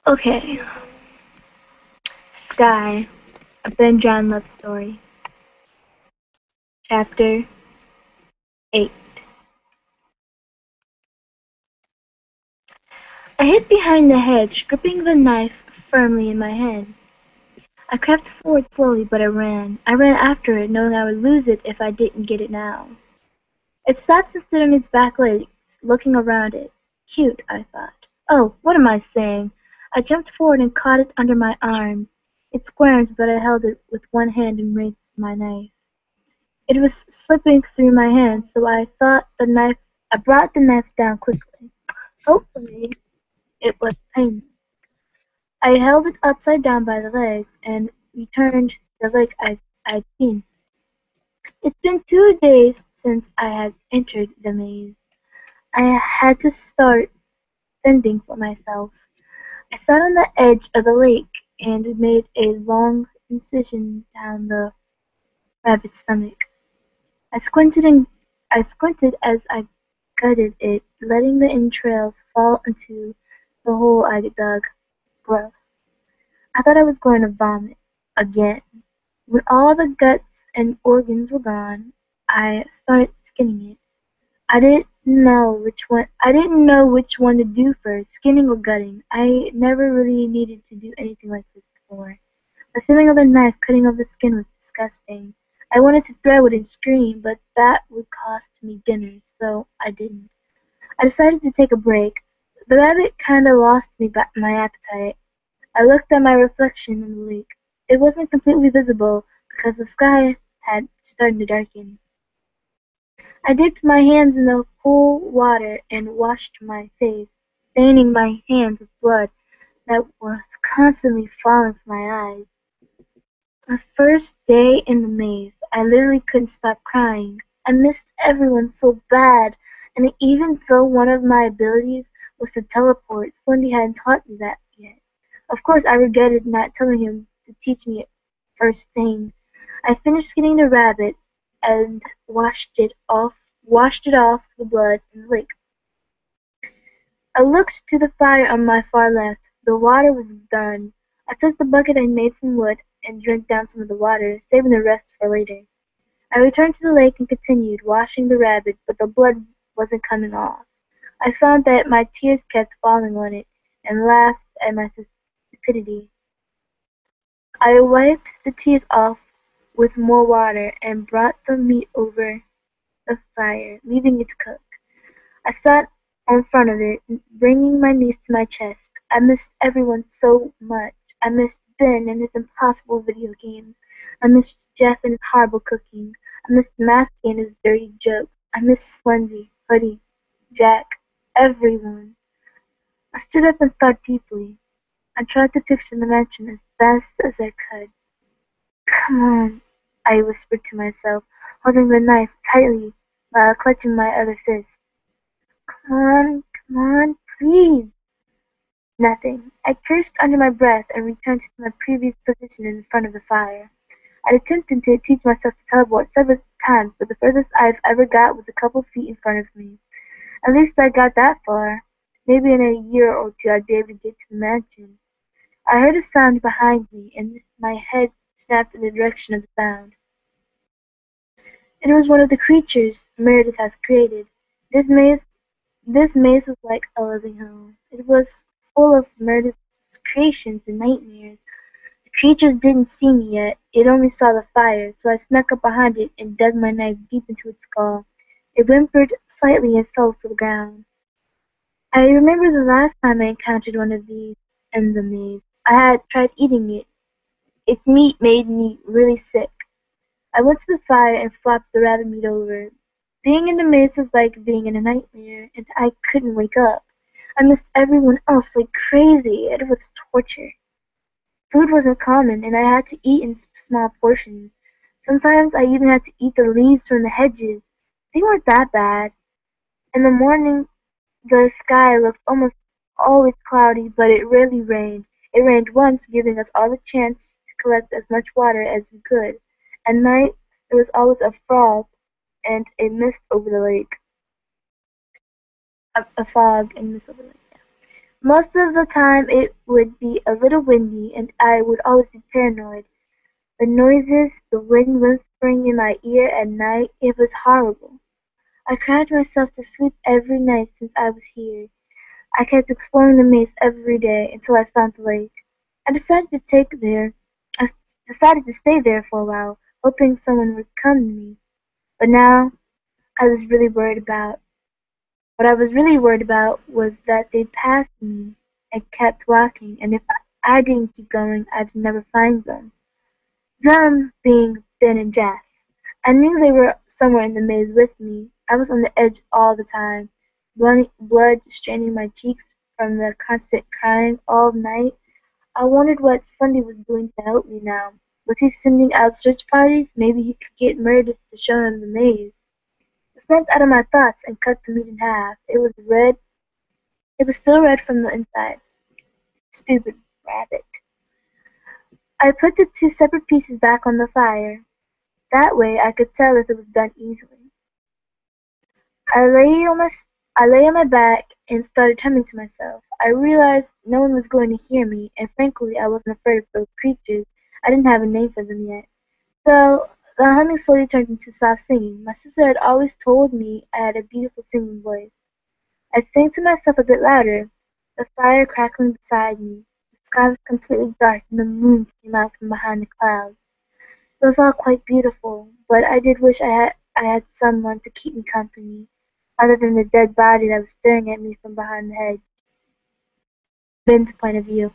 Okay, Sky, a Ben John love story, chapter 8. I hid behind the hedge, gripping the knife firmly in my hand. I crept forward slowly, but I ran. I ran after it, knowing I would lose it if I didn't get it now. It stopped and stood on its back legs, looking around it. Cute, I thought. Oh, what am I saying? I jumped forward and caught it under my arms. It squirmed, but I held it with one hand and raised my knife. It was slipping through my hands, so I brought the knife down quickly. Hopefully, it was painless. I held it upside down by the legs and returned the leg I'd seen. It's been 2 days since I had entered the maze. I had to start fending for myself. I sat on the edge of the lake and made a long incision down the rabbit's stomach. I squinted and I squinted as I gutted it, letting the entrails fall into the hole I dug. Gross. I thought I was going to vomit again. When all the guts and organs were gone, I started skinning it. I didn't know which one to do first, skinning or gutting. I never really needed to do anything like this before. The feeling of the knife cutting off the skin was disgusting. I wanted to throw it and scream, but that would cost me dinner, so I didn't. I decided to take a break. The rabbit kinda lost my appetite. I looked at my reflection in the lake. It wasn't completely visible because the sky had started to darken. I dipped my hands in the cool water and washed my face, staining my hands with blood that was constantly falling from my eyes. The first day in the maze, I literally couldn't stop crying. I missed everyone so bad, and even though one of my abilities was to teleport, Slendy hadn't taught me that yet. Of course, I regretted not telling him to teach me it first thing. I finished skinning the rabbit and washed it off the blood in the lake. I looked to the fire on my far left. The water was done. I took the bucket I made from wood and drank down some of the water, saving the rest for later. I returned to the lake and continued washing the rabbit, but the blood wasn't coming off. I found that my tears kept falling on it, and laughed at my stupidity. I wiped the tears off with more water and brought the meat over the fire, leaving it to cook. I sat in front of it, bringing my knees to my chest. I missed everyone so much. I missed Ben and his impossible video games. I missed Jeff and his horrible cooking. I missed Masky and his dirty jokes. I missed Slendy, Hoodie, Jack, everyone. I stood up and thought deeply. I tried to picture the mansion as best as I could. "Come on," I whispered to myself, holding the knife tightly while clutching my other fist. Come on, please." Nothing. I cursed under my breath and returned to my previous position in front of the fire. I'd attempted to teach myself to teleport several times, but the furthest I've ever got was a couple feet in front of me. At least I got that far. Maybe in a year or two I'd be able to get to the mansion. I heard a sound behind me, and my head snapped in the direction of the sound. It was one of the creatures Meredith has created. This maze This maze was like a living hell. It was full of Meredith's creations and nightmares. The creatures didn't see me yet. It only saw the fire, so I snuck up behind it and dug my knife deep into its skull. It whimpered slightly and fell to the ground. I remember the last time I encountered one of these in the maze. I had tried eating it. Its meat made me really sick. I went to the fire and flopped the rabbit meat over. Being in the maze was like being in a nightmare, and I couldn't wake up. I missed everyone else like crazy. It was torture. Food wasn't common, and I had to eat in small portions. Sometimes I even had to eat the leaves from the hedges. They weren't that bad. In the morning, the sky looked almost always cloudy, but it rarely rained. It rained once, giving us all the chance to collect as much water as we could. At night, there was always a fog and a mist over the lake. A fog and mist over the lake. Most of the time it would be a little windy and I would always be paranoid. The noises, the wind whispering in my ear at night, it was horrible. I cried myself to sleep every night since I was here. I kept exploring the maze every day until I found the lake. I decided to take there. I decided to stay there for a while, hoping someone would come to me. But now I was really worried about what I was really worried about was that they'd pass me and kept walking, and if I didn't keep going, I'd never find them. Them being Ben and Jeff. I knew they were somewhere in the maze with me. I was on the edge all the time, blood straining my cheeks from the constant crying all night. I wondered what Sunday was doing to help me now. Was he sending out search parties? Maybe he could get Meredith to show him the maze. I snapped out of my thoughts and cut the meat in half. It was red. It was still red from the inside. Stupid rabbit. I put the two separate pieces back on the fire. That way I could tell if it was done easily. I lay on my I lay on my back and started humming to myself. I realized no one was going to hear me, and frankly I wasn't afraid of those creatures. I didn't have a name for them yet. So the humming slowly turned into soft singing. My sister had always told me I had a beautiful singing voice. I sang to myself a bit louder, the fire crackling beside me. The sky was completely dark and the moon came out from behind the clouds. It was all quite beautiful, but I did wish I had someone to keep me company, other than the dead body that was staring at me from behind the hedge. Ben's point of view.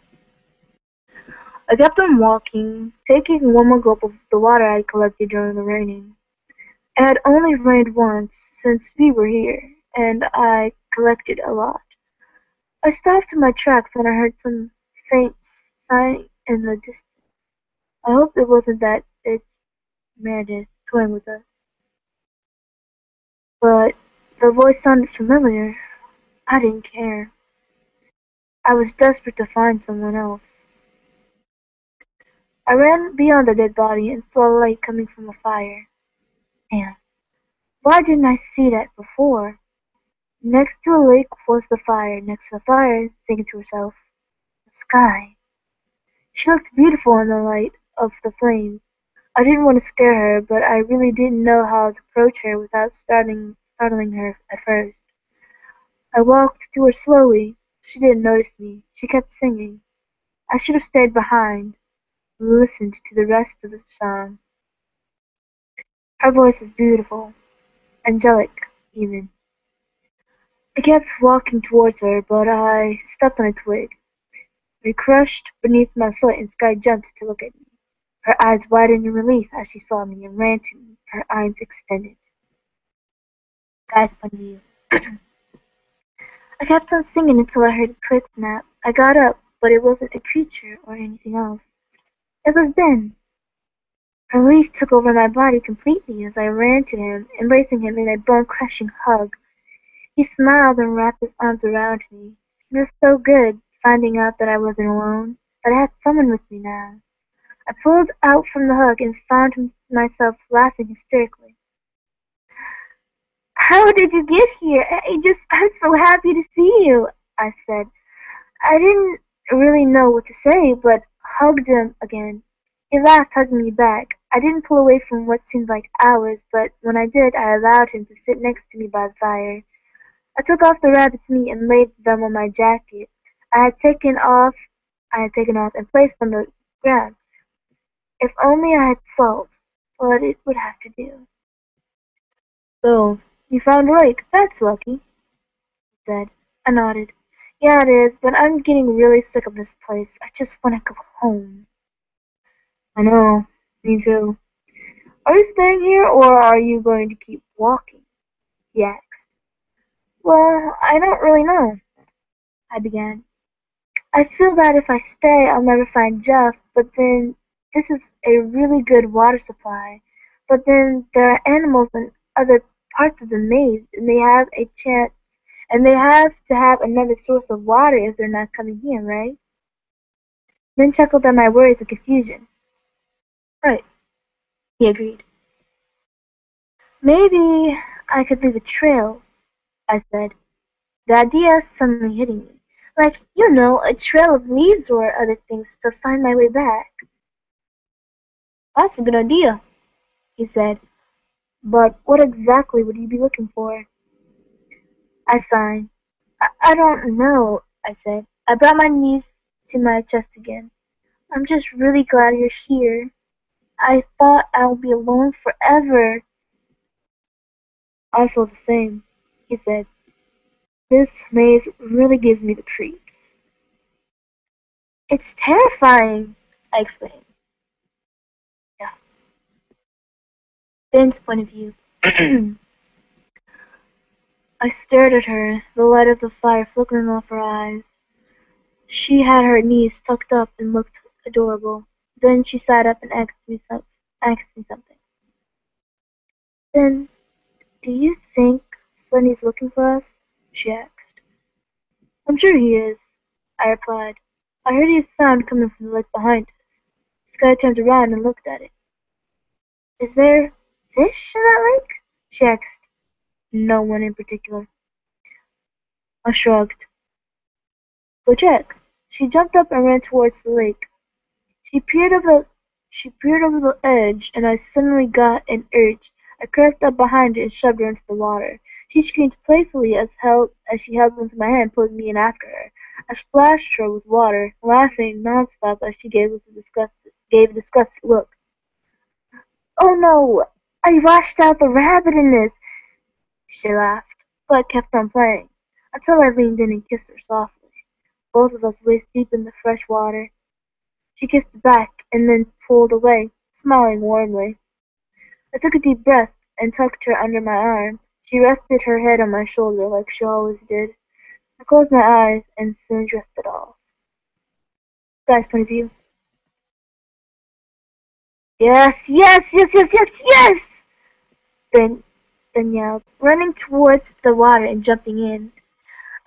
I kept on walking, taking one more gulp of the water I had collected during the raining. It had only rained once since we were here, and I collected a lot. I stopped in my tracks when I heard some faint sighing in the distance. I hoped it wasn't that bitch Meredith toying with us, but the voice sounded familiar. I didn't care. I was desperate to find someone else. I ran beyond the dead body and saw light coming from a fire. Damn, why didn't I see that before? Next to a lake was the fire. Next to the fire, thinking to herself, the sky. She looked beautiful in the light of the flames. I didn't want to scare her, but I really didn't know how to approach her without startling her at first. I walked to her slowly. She didn't notice me. She kept singing. I should have stayed behind, listened to the rest of the song. Her voice was beautiful, angelic even. I kept walking towards her, but I stepped on a twig. It crushed beneath my foot and Sky jumped to look at me. Her eyes widened in relief as she saw me and ran to me, her arms extended. Sky's point of view. I kept on singing until I heard a twig snap. I got up, but it wasn't a creature or anything else. It was Ben. Relief took over my body completely as I ran to him, embracing him in a bone-crushing hug. He smiled and wrapped his arms around me. It was so good, finding out that I wasn't alone, that I had someone with me now. I pulled out from the hug and found myself laughing hysterically. "How did you get here? I'm so happy to see you," I said. I didn't really know what to say, but hugged him again. He laughed, hugging me back. I didn't pull away for what seemed like hours, but when I did, I allowed him to sit next to me by the fire. I took off the rabbit's meat and laid them on my jacket. I had taken off I had taken off and placed on the ground. If only I had salt, but it would have to do. "So, you found a lake. That's lucky," he said. I nodded. "Yeah, it is, but I'm getting really sick of this place. I just want to go home." "I know. Me too. Are you staying here, or are you going to keep walking?" he asked. "Well, I don't really know," I began. "I feel that if I stay I'll never find Jeff, but then this is a really good water supply. But then there are animals in other parts of the maze, and they have to have another source of water if they're not coming here, right?" Ben chuckled at my worries and confusion. "Right," he agreed. "Maybe I could leave a trail," I said, the idea suddenly hitting me. Like, a trail of leaves or other things to find my way back. That's a good idea, he said. But what exactly would you be looking for? I sighed. I don't know, I said. I brought my knees to my chest again. I'm just really glad you're here. I thought I'll be alone forever. I feel the same, he said. This maze really gives me the creeps. It's terrifying, I explained. Yeah. Ben's point of view. I stared at her, the light of the fire flickering off her eyes. She had her knees tucked up and looked adorable. Then she sat up and asked me something. Then, do you think Slendy's looking for us? She asked. I'm sure he is, I replied. I heard his sound coming from the lake behind us. Sky turned around and looked at it. Is there fish in that lake? She asked. No one in particular. I shrugged. Go check. She jumped up and ran towards the lake. She peered over she peered over the edge, and I suddenly got an urge. I crept up behind her and shoved her into the water. She screamed playfully as she held onto my hand, pulling me in after her. I splashed her with water, laughing nonstop as she gave a disgusted look. Oh no! I washed out the rabbit in this! She laughed, but kept on playing, until I leaned in and kissed her softly, both of us waist deep in the fresh water. She kissed back and then pulled away, smiling warmly. I took a deep breath and tucked her under my arm. She rested her head on my shoulder like she always did. I closed my eyes and soon drifted off. Guy's point of view. Yes, yes, yes, yes, yes, yes! Ben, ben yelled, running towards the water and jumping in.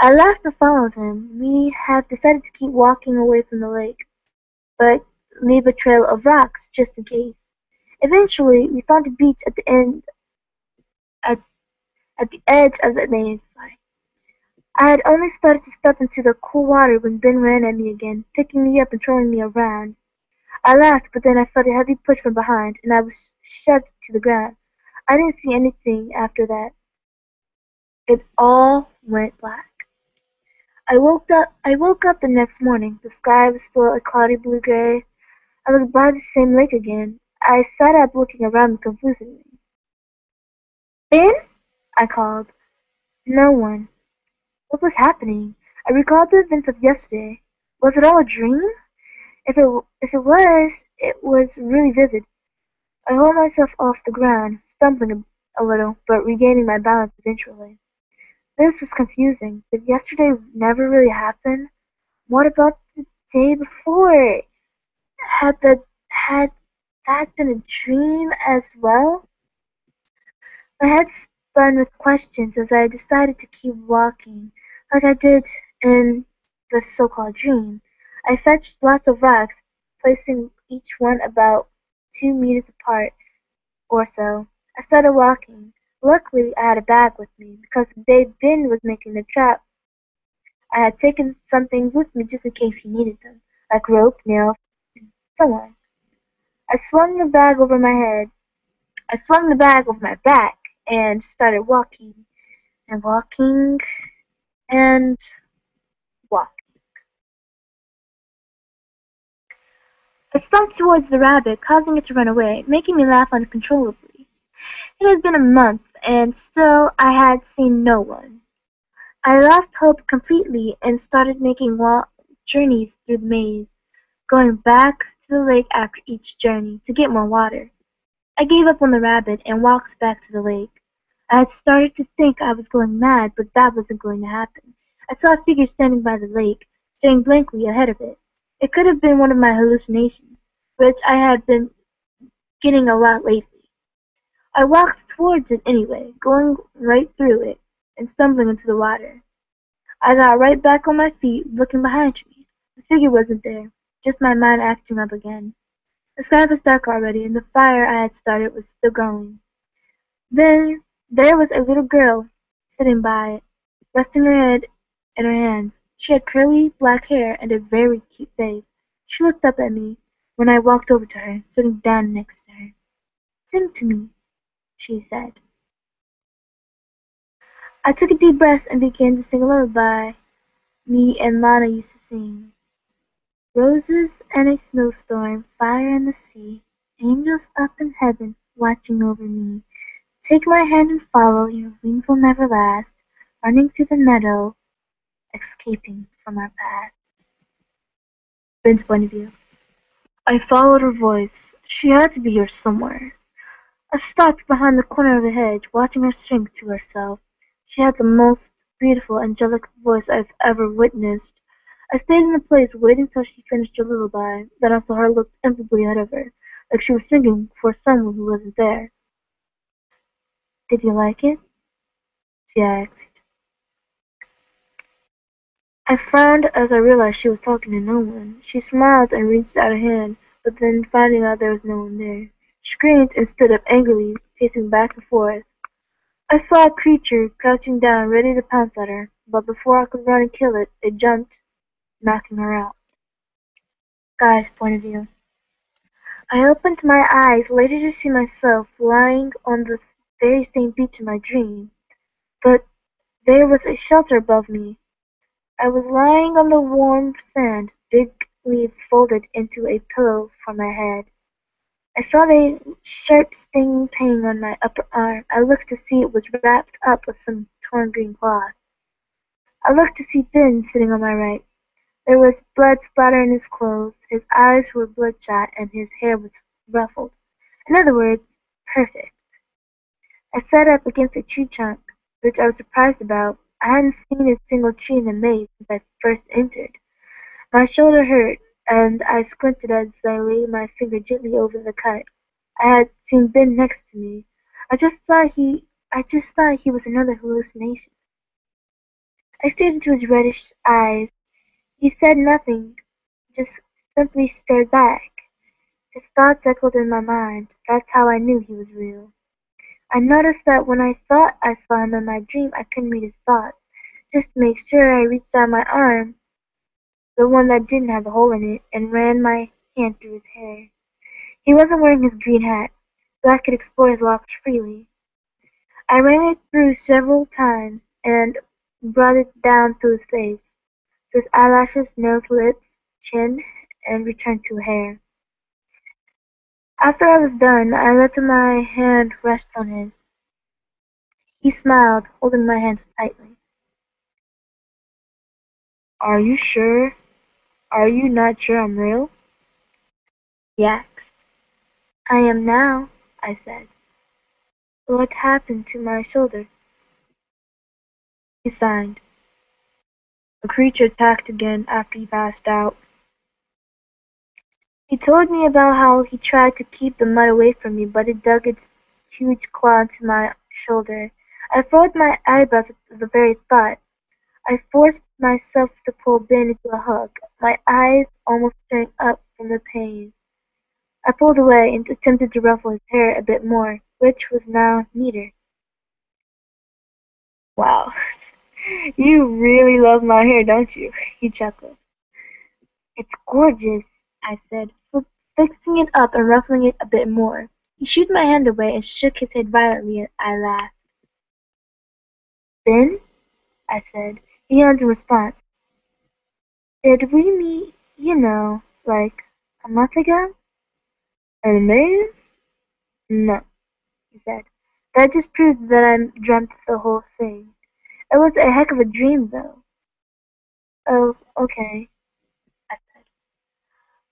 I laughed and followed him. We had decided to keep walking away from the lake, but leave a trail of rocks just in case. Eventually, we found a beach at, at the edge of the maze. I had only started to step into the cool water when Ben ran at me again, picking me up and throwing me around. I laughed, but then I felt a heavy push from behind, and I was shoved to the ground. I didn't see anything after that. It all went black. I woke up the next morning. The sky was still a cloudy blue-gray. I was by the same lake again. I sat up looking around me confusedly. Ben? I called. No one. What was happening? I recalled the events of yesterday. Was it all a dream? If it was really vivid. I hauled myself off the ground, stumbling a little, but regaining my balance eventually. This was confusing. Did yesterday never really happen? What about the day before? Had that been a dream as well? My head spun with questions as I decided to keep walking, like I did in the so-called dream. I fetched lots of rocks, placing each one about 2 meters apart or so. I started walking. Luckily, I had a bag with me, because the day Ben was making the trap, I had taken some things with me just in case he needed them, like rope, nails, and so on. I swung the bag over my head. I swung the bag over my back and started walking and walking and walking. I stumped towards the rabbit, causing it to run away, making me laugh uncontrollably. It had been a month, and still I had seen no one. I lost hope completely and started making long journeys through the maze, going back to the lake after each journey to get more water. I gave up on the rabbit and walked back to the lake. I had started to think I was going mad, but that wasn't going to happen. I saw a figure standing by the lake, staring blankly ahead of it. It could have been one of my hallucinations, which I had been getting a lot lately. I walked towards it anyway, going right through it and stumbling into the water. I got right back on my feet, looking behind me. The figure wasn't there, just my mind acting up again. The sky was dark already, and the fire I had started was still going. Then there was a little girl sitting by it, resting her head in her hands. She had curly black hair and a very cute face. She looked up at me when I walked over to her, sitting down next to her. "Sing to me," she said. I took a deep breath and began to sing a lullaby me and Lana used to sing. Roses and a snowstorm, fire and the sea, angels up in heaven watching over me. Take my hand and follow, your wings will never last, running through the meadow, escaping from our past. Ben's point of view. I followed her voice. She had to be here somewhere. I stopped behind the corner of a hedge, watching her sing to herself. She had the most beautiful, angelic voice I've ever witnessed. I stayed in the place, waiting till she finished her lullaby. Then I saw her look infinitely ahead of her, like she was singing for someone who wasn't there. "Did you like it?" she asked. I frowned as I realized she was talking to no one. She smiled and reached out a hand, but then finding out there was no one there, screamed and stood up angrily, pacing back and forth. I saw a creature crouching down, ready to pounce at her, but before I could run and kill it, it jumped, knocking her out. Guy's point of view. I opened my eyes later to see myself lying on the very same beach in my dream, but there was a shelter above me. I was lying on the warm sand, big leaves folded into a pillow for my head. I felt a sharp stinging pain on my upper arm. I looked to see it was wrapped up with some torn green cloth. I looked to see Ben sitting on my right. There was blood splatter in his clothes, his eyes were bloodshot, and his hair was ruffled. In other words, perfect. I sat up against a tree trunk, which I was surprised about. I hadn't seen a single tree in the maze since I first entered. My shoulder hurt, and I squinted as I laid my finger gently over the cut. I had seen Ben next to me. I just thought he was another hallucination. I stared into his reddish eyes. He said nothing, just simply stared back. His thoughts echoed in my mind. That's how I knew he was real. I noticed that when I thought I saw him in my dream, I couldn't read his thoughts. Just to make sure, I reached out my arm, the one that didn't have a hole in it, and ran my hand through his hair. He wasn't wearing his green hat, so I could explore his locks freely. I ran it through several times and brought it down to his face, to his eyelashes, nose, lips, chin, and returned to hair. After I was done, I let my hand rest on his. He smiled, holding my hands tightly. "Are you sure? Are you not sure I'm real?" he asked. "I am now," I said. "What happened to my shoulder?" He sighed. "A creature attacked again after you passed out." He told me about how he tried to keep the mud away from me, but it dug its huge claw into my shoulder. I furrowed my eyebrows at the very thought. I forced myself to pull Ben into a hug, my eyes almost tearing up from the pain. I pulled away and attempted to ruffle his hair a bit more, which was now neater. "Wow, you really love my hair, don't you?" he chuckled. "It's gorgeous," I said, fixing it up and ruffling it a bit more. He shooed my hand away and shook his head violently, and I laughed. "Ben?" I said. He yawned in response. "Did we meet, like a month ago?" "In a maze? No," he said. "That just proved that I dreamt the whole thing. It was a heck of a dream, though." "Oh, okay," I said.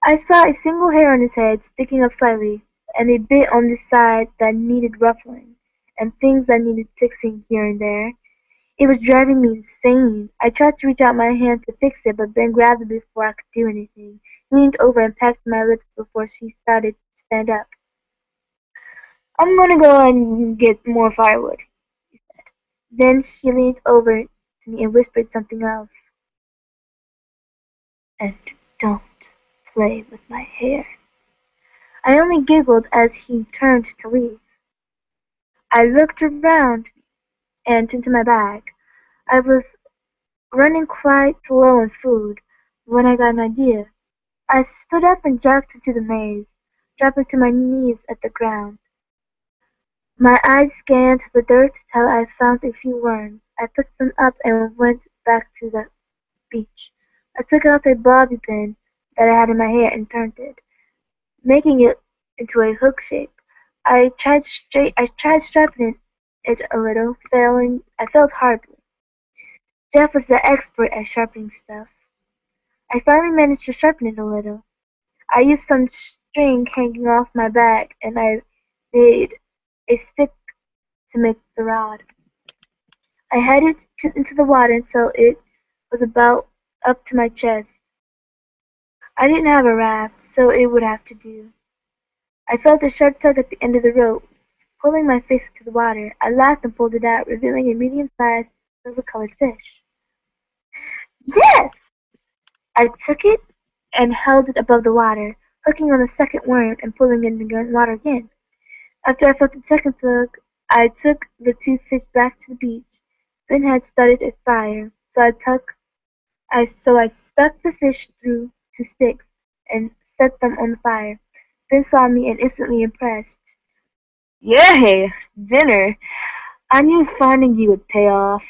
I saw a single hair on his head sticking up slightly, and a bit on the side that needed ruffling, and things that needed fixing here and there. It was driving me insane. I tried to reach out my hand to fix it, but Ben grabbed it before I could do anything. He leaned over and pecked my lips before she started to stand up. "I'm gonna go and get more firewood." Then he leaned over to me and whispered something else. "And don't play with my hair." I only giggled as he turned to leave. I looked around and into my bag. I was running quite low on food, when I got an idea. I stood up and jumped into the maze, dropping to my knees at the ground. My eyes scanned the dirt till I found a few worms. I picked them up and went back to the beach. I took out a bobby pin that I had in my hair and turned it, making it into a hook shape. I tried sharpening it a little, failing. I failed horribly. Jeff was the expert at sharpening stuff. I finally managed to sharpen it a little. I used some string hanging off my back, and I made a stick to make the rod. I headed into the water until it was about up to my chest. I didn't have a raft, so it would have to do. I felt a sharp tug at the end of the rope, pulling my face into the water. I laughed and pulled it out, revealing a medium-sized, silver-colored fish. Yes! I took it and held it above the water, hooking on the second worm and pulling it in the water again. After I felt the second tug, I took the two fish back to the beach. Ben had started a fire, so I stuck the fish through two sticks and set them on the fire. Ben saw me and instantly impressed. Yay! Dinner! I knew finding you would pay off.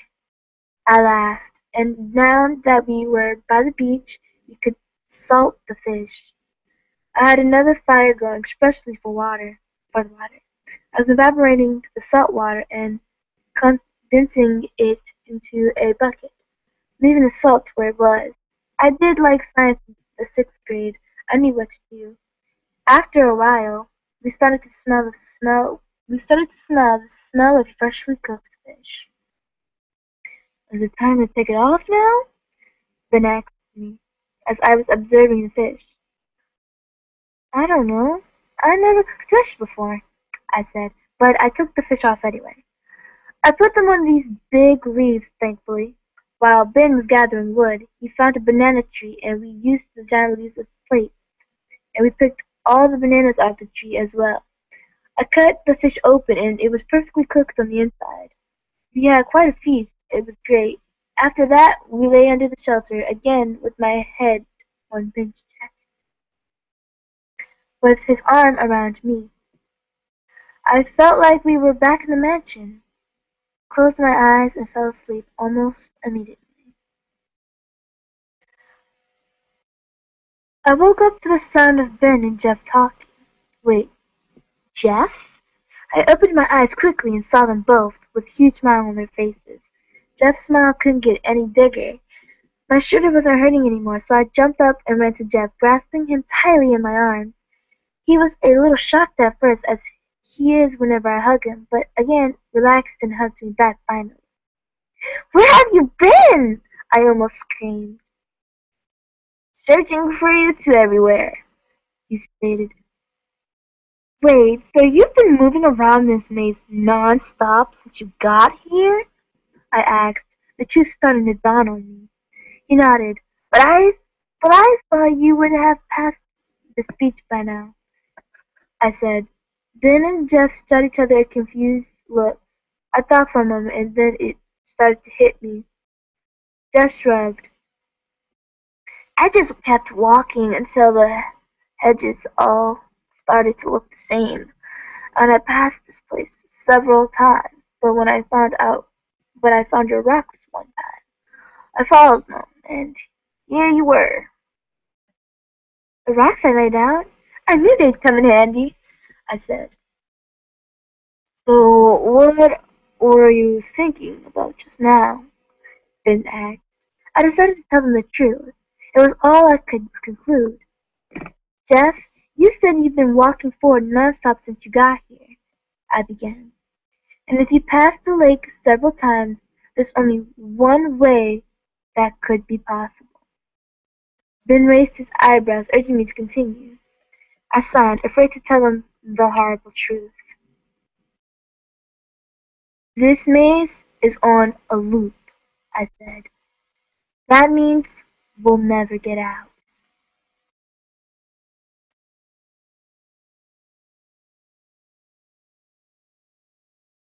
I laughed, and now that we were by the beach, we could salt the fish. I had another fire going especially for the water. I was evaporating the salt water and condensing it into a bucket, leaving the salt where it was. I did like science in the sixth grade. I knew what to do. After a while, we started to smell the smell of freshly cooked fish. Is it time to take it off now? Ben asked me, as I was observing the fish. I don't know. I never cooked fish before, I said, but I took the fish off anyway. I put them on these big leaves, thankfully. While Ben was gathering wood, he found a banana tree and we used the giant leaves as plates, and we picked all the bananas off the tree as well. I cut the fish open and it was perfectly cooked on the inside. We had quite a feast. It was great. After that, we lay under the shelter again with my head on Ben's chest, with his arm around me. I felt like we were back in the mansion. Closed my eyes and fell asleep almost immediately. I woke up to the sound of Ben and Jeff talking. Wait, Jeff? I opened my eyes quickly and saw them both, with huge smiles on their faces. Jeff's smile couldn't get any bigger. My shoulder wasn't hurting anymore, so I jumped up and ran to Jeff, grasping him tightly in my arms. He was a little shocked at first, as he is whenever I hug him, but again relaxed and hugged me back finally. Where have you been? I almost screamed. Searching for you two everywhere, he stated. Wait, so you've been moving around this maze non-stop since you got here? I asked, the truth starting to dawn on me. He nodded. But I thought you would have passed the speech by now, I said. Ben and Jeff stared at each other with confused looks. I thought for a moment and then it started to hit me. Jeff shrugged. I just kept walking until the hedges all started to look the same, and I passed this place several times, but I found your rocks one time. I followed them, and here you were. The rocks I laid out? I knew they'd come in handy, I said. So what were you thinking about just now? Ben asked. I decided to tell them the truth. It was all I could conclude. Jeff, you said you've been walking forward nonstop since you got here, I began. And if you passed the lake several times, there's only one way that could be possible. Ben raised his eyebrows, urging me to continue. I sighed, afraid to tell him the horrible truth. This maze is on a loop, I said. That means we'll never get out.